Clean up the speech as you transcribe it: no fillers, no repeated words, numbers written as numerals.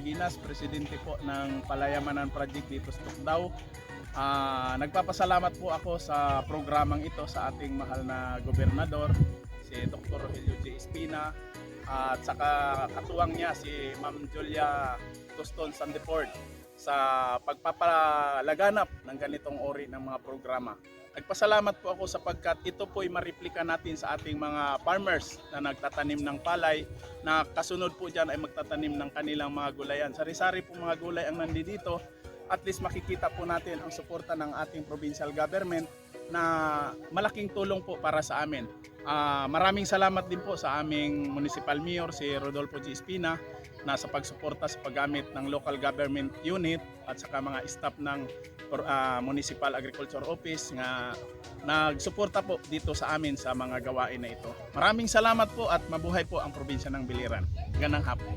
Ginas, presidente po ng Palayamanan Project dito sa Tukdaw. Nagpapasalamat po ako sa programang ito sa ating mahal na gobernador, si Dr. Rogelio J. Espina, at saka katuwang niya si Ma'am Julia Toston Sandiford sa pagpapalaganap ng ganitong ori ng mga programa. Nagpasalamat po ako sapagkat ito po ay mareplika natin sa ating mga farmers na nagtatanim ng palay, na kasunod po dyan ay magtatanim ng kanilang mga gulayan. Sari-sari po mga gulay ang nandito. At least makikita po natin ang suporta ng ating provincial government na malaking tulong po para sa amin. Maraming salamat din po sa aming municipal mayor, si Rodolfo G. Espina, na sa pagsuporta sa paggamit ng local government unit at saka mga staff ng Municipal Agriculture Office nga nagsuporta po dito sa amin sa mga gawain na ito. Maraming salamat po at mabuhay po ang probinsya ng Biliran. Ganang hapon.